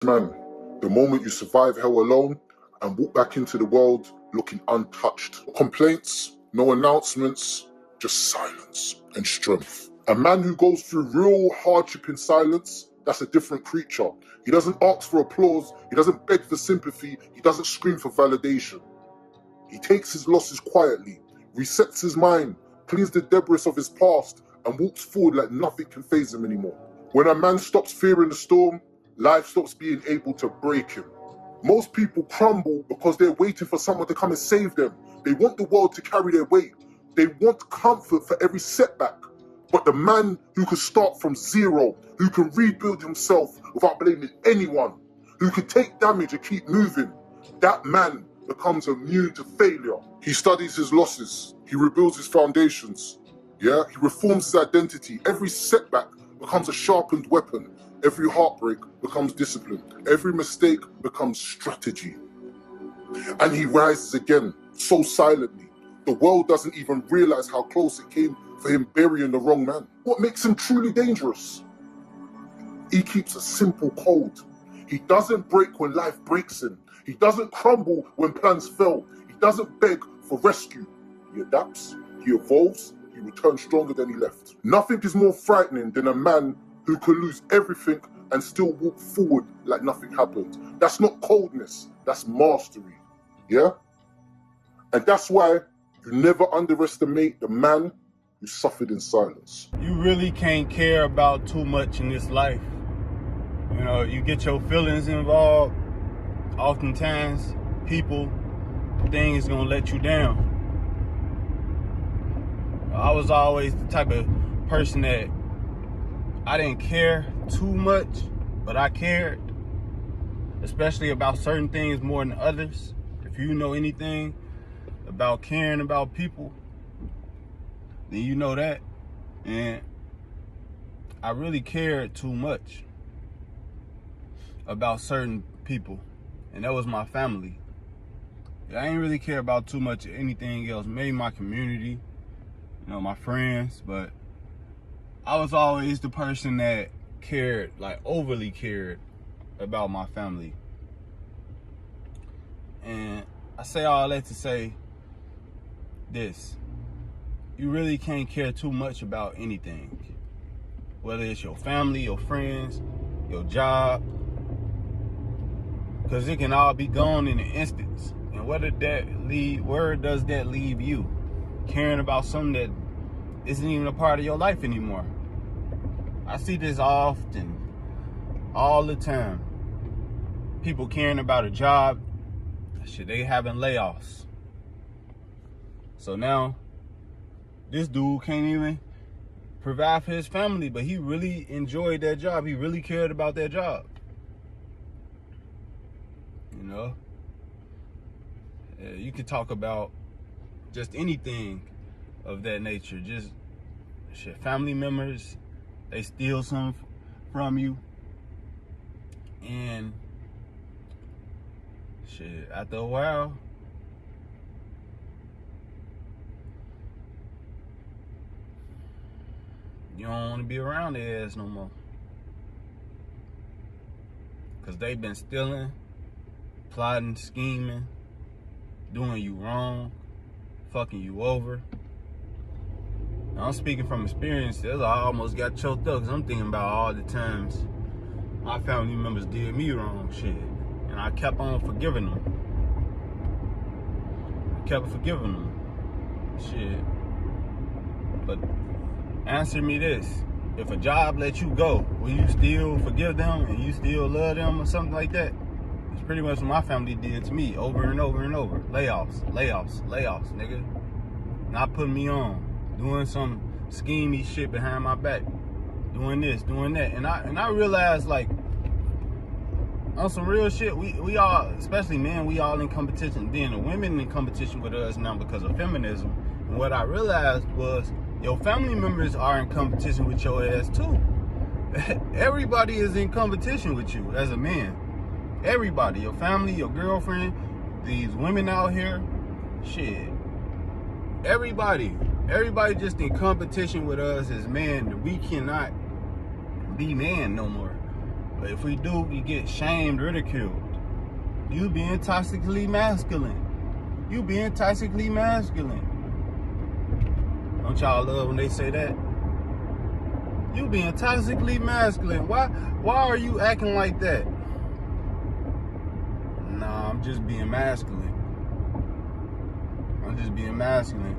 Man, the moment you survive hell alone and walk back into the world looking untouched. No complaints, no announcements, just silence and strength. A man who goes through real hardship in silence, that's a different creature. He doesn't ask for applause, he doesn't beg for sympathy, he doesn't scream for validation. He takes his losses quietly, resets his mind, cleans the debris of his past, and walks forward like nothing can faze him anymore. When a man stops fearing the storm, life stops being able to break him. Most people crumble because they're waiting for someone to come and save them. They want the world to carry their weight. They want comfort for every setback. But the man who can start from zero, who can rebuild himself without blaming anyone, who can take damage and keep moving, that man becomes immune to failure. He studies his losses. He rebuilds his foundations. He reforms his identity. Every setback becomes a sharpened weapon. Every heartbreak becomes discipline. Every mistake becomes strategy. And he rises again, so silently. The world doesn't even realize how close it came for him burying the wrong man. What makes him truly dangerous? He keeps a simple code. He doesn't break when life breaks him. He doesn't crumble when plans fail. He doesn't beg for rescue. He adapts, he evolves, he returns stronger than he left. Nothing is more frightening than a man who can lose everything and still walk forward like nothing happened. That's not coldness, that's mastery. And that's why you never underestimate the man who suffered in silence. You really can't care about too much in this life. You know, you get your feelings involved. Oftentimes, people, things gonna let you down. I was always the type of person that I didn't care too much, but I cared, especially about certain things more than others. If you know anything about caring about people, then you know that. And I really cared too much about certain people, and that was my family. I didn't really care about too much anything else, maybe my community, my friends, but I was always the person that cared, like overly cared about my family. And I say all that to say this: you really can't care too much about anything, whether it's your family, your friends, your job, because it can all be gone in an instant. And where does that leave you? Caring about something that isn't even a part of your life anymore. I see this often, all the time. People caring about a job, they having layoffs. So now, this dude can't even provide for his family, but he really enjoyed that job. He really cared about that job. You can talk about just anything of that nature. Just family members, they steal something from you, and after a while, you don't want to be around their ass no more, because they've been stealing, plotting, scheming, doing you wrong, fucking you over. I'm speaking from experience. I almost got choked up because I'm thinking about all the times my family members did me wrong and I kept on forgiving them. But answer me this: if a job let you go, will you still forgive them and you still love them or something like that? It's pretty much what my family did to me over and over and over. Layoffs, nigga. Not putting me on. Doing some schemey shit behind my back, doing this, doing that, and I realized, like, on some real shit, we all, especially men, we all in competition. Then the women in competition with us now because of feminism. And what I realized was your family members are in competition with your ass too. Everybody is in competition with you as a man. Everybody, your family, your girlfriend, these women out here, everybody just in competition with us as men. We cannot be man no more. But if we do, we get shamed, ridiculed. You being toxically masculine. You being toxically masculine. Don't y'all love when they say that? You being toxically masculine. Why are you acting like that? Nah, I'm just being masculine. I'm just being masculine.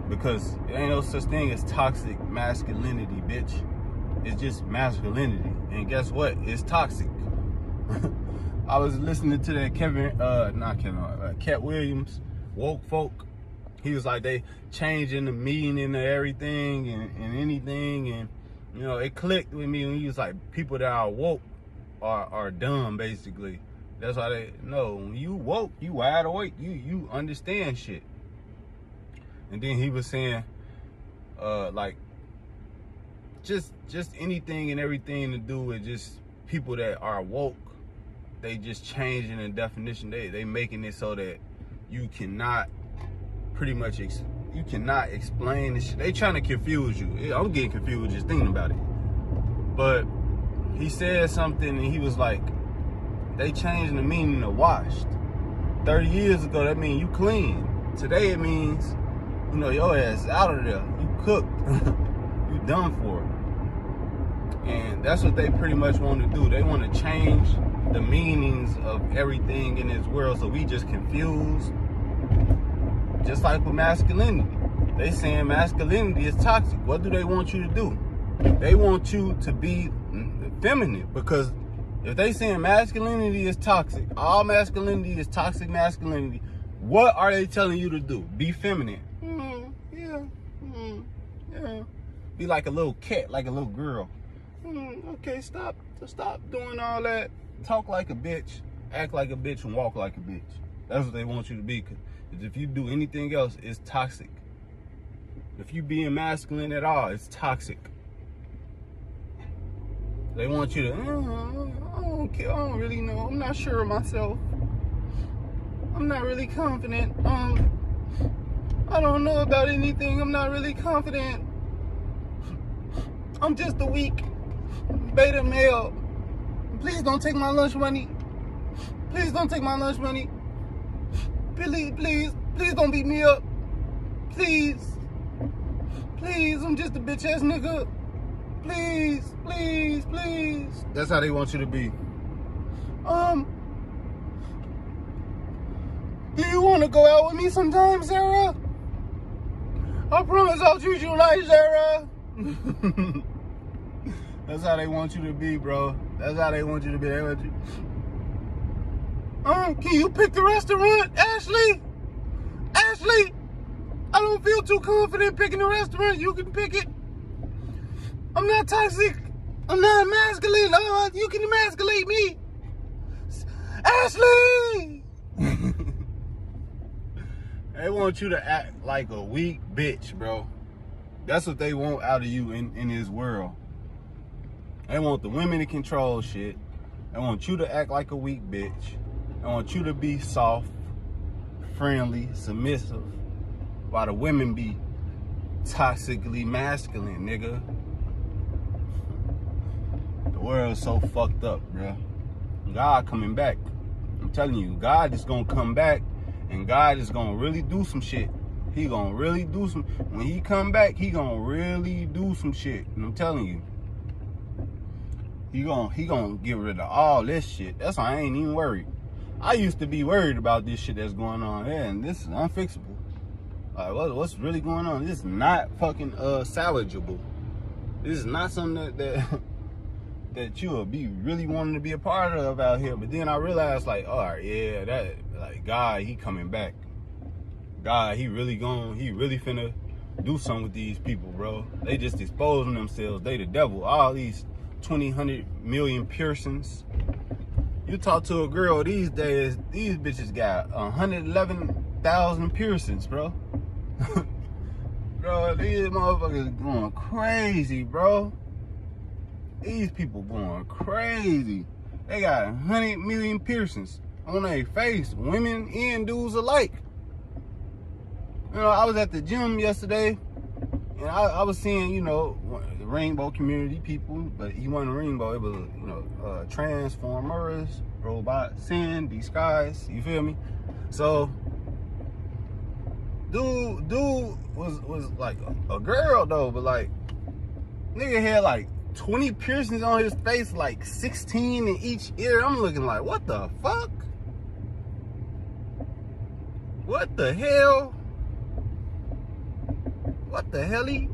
Because there ain't no such thing as toxic masculinity, bitch. It's just masculinity. And guess what? It's toxic. I was listening to that Cat Williams, Woke Folk. He was like, they changing the meaning of everything and anything. And, you know, it clicked with me when he was like, people that are woke are dumb, basically. That's why they know. When you woke, you wide awake. You understand shit. And then he was saying, like, just anything and everything to do with just people that are woke. They just changing the definition. They making it so that you cannot pretty much you cannot explain this shit. They trying to confuse you. I'm getting confused just thinking about it. But he said something and he was like, they changing the meaning of washed. 30 years ago, that means you clean. Today it means, you know, your ass is out of there. You cooked. You done for. And that's what they pretty much want to do. They want to change the meanings of everything in this world so we just confused. Just like with masculinity. They saying masculinity is toxic. What do they want you to do? They want you to be feminine. Because if they saying masculinity is toxic, all masculinity is toxic masculinity, what are they telling you to do? Be feminine. Yeah. Be like a little cat, like a little girl. Okay, stop doing all that. Talk like a bitch, act like a bitch, and walk like a bitch. That's what they want you to be. Because if you do anything else, it's toxic. If you being masculine at all, it's toxic. They want you to, I don't care, I don't really know. I'm not sure of myself. I'm not really confident. I don't know about anything. I'm not really confident. I'm just a weak beta male. Please don't take my lunch money. Please don't take my lunch money. Please don't beat me up. Please, I'm just a bitch ass nigga. Please. That's how they want you to be. Do you want to go out with me sometime, Sarah? I promise I'll treat you right, Sarah. That's how they want you to be, bro. That's how they want you to be. They want you. Can you pick the restaurant, Ashley? Ashley, I don't feel too confident picking the restaurant. You can pick it. I'm not toxic. I'm not masculine. You can emasculate me. Ashley! They want you to act like a weak bitch, bro. That's what they want out of you in this world. They want the women to control shit. They want you to act like a weak bitch. They want you to be soft, friendly, submissive, while the women be toxically masculine, nigga. The world's so fucked up, bro. God coming back. I'm telling you, God is gonna come back, and God is gonna really do some shit. He gonna really do some. When he come back, he gonna really do some shit. And I'm telling you, he gonna get rid of all this shit. That's why I ain't even worried. I used to be worried about this shit that's going on here, and this is unfixable. Like, what's really going on? This is not fucking salvageable. This is not something that you will be really wanting to be a part of out here. But then I realized, like, all right, yeah, that, like, God, he coming back. God, he really finna do something with these people, bro. They just exposing themselves. They the devil. All these 100 million piercings. You talk to a girl these days, these bitches got 111,000 piercings, bro. Bro, these motherfuckers going crazy, bro. These people going crazy. They got 100 million piercings on their face, women and dudes alike. You know, I was at the gym yesterday, and I was seeing, you know, rainbow community people, but he wasn't a rainbow. It was, you know, Transformers, Robot, Sin, these guys. You feel me? So, dude was like a girl though, but like, nigga had like 20 piercings on his face, like 16 in each ear. I'm looking like, what the fuck? What the hell? What the helly?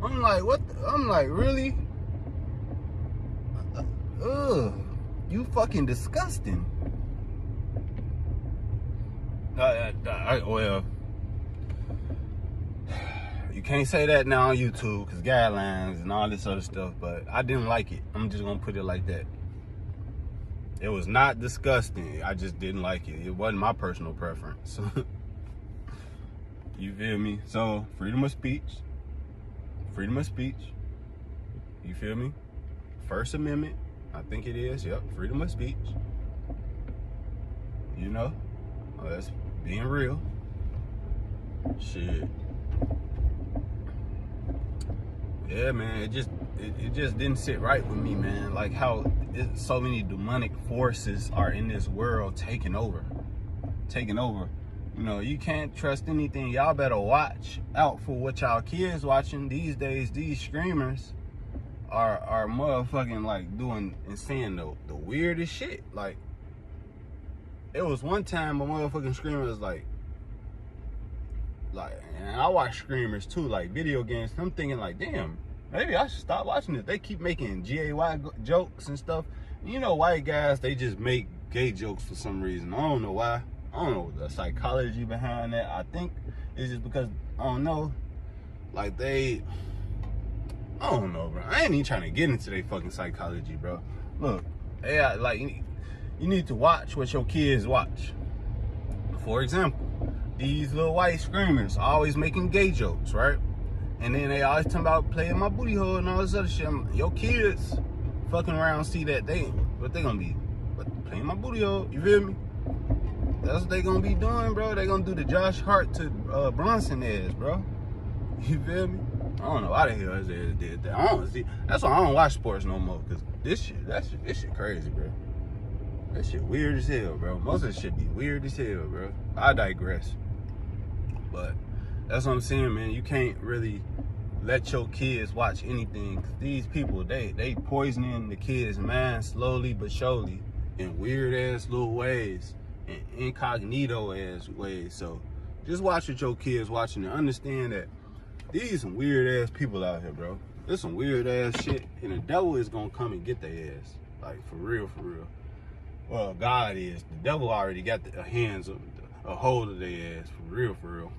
I'm like, what? I'm like, really? Ugh, you fucking disgusting. Well, you can't say that now on YouTube because guidelines and all this other stuff, but I didn't like it. I'm just gonna put it like that. It was not disgusting. I just didn't like it. It wasn't my personal preference. You feel me? So, freedom of speech. Freedom of speech. You feel me? First Amendment. I think it is. Yep. Freedom of speech. You know? Oh, that's being real. Shit. Yeah, man. It just didn't sit right with me, man. Like how so many demonic forces are in this world taking over. You know, you can't trust anything. Y'all better watch out for what y'all kids watching these days. These streamers are motherfucking like doing and saying the weirdest shit. Like, it was one time a motherfucking streamer was like, and I watch streamers too, like video games. I'm thinking like, damn, maybe I should stop watching this. They keep making GAY jokes and stuff. You know, white guys, they just make gay jokes for some reason. I don't know why. I don't know the psychology behind that. I think it's just because, I don't know, like I don't know, bro. I ain't even trying to get into their fucking psychology, bro. Look, like, you need to watch what your kids watch. For example, these little white screamers always making gay jokes, right? And then they always talking about playing my booty hole and all this other shit. Your kids fucking around see that, what they gonna be? Playing my booty hole, you feel me? That's what they gonna be doing, bro. They gonna do the Josh Hart to Bronson ass, bro. You feel me? I don't know why the hell his ass did that. I don't see. That's why I don't watch sports no more. Cause this shit crazy, bro. That shit weird as hell, bro. Most of this shit be weird as hell, bro. I digress. But that's what I'm saying, man. You can't really let your kids watch anything. Cause these people, they poisoning the kids' minds slowly but surely in weird ass little ways. Incognito ass ways. So just watch what your kids watching and understand that these some weird ass people out here, bro. There's some weird ass shit, and the devil is gonna come and get their ass. Like, for real, for real. Well, God is. The devil already got a hold of their ass. For real, for real.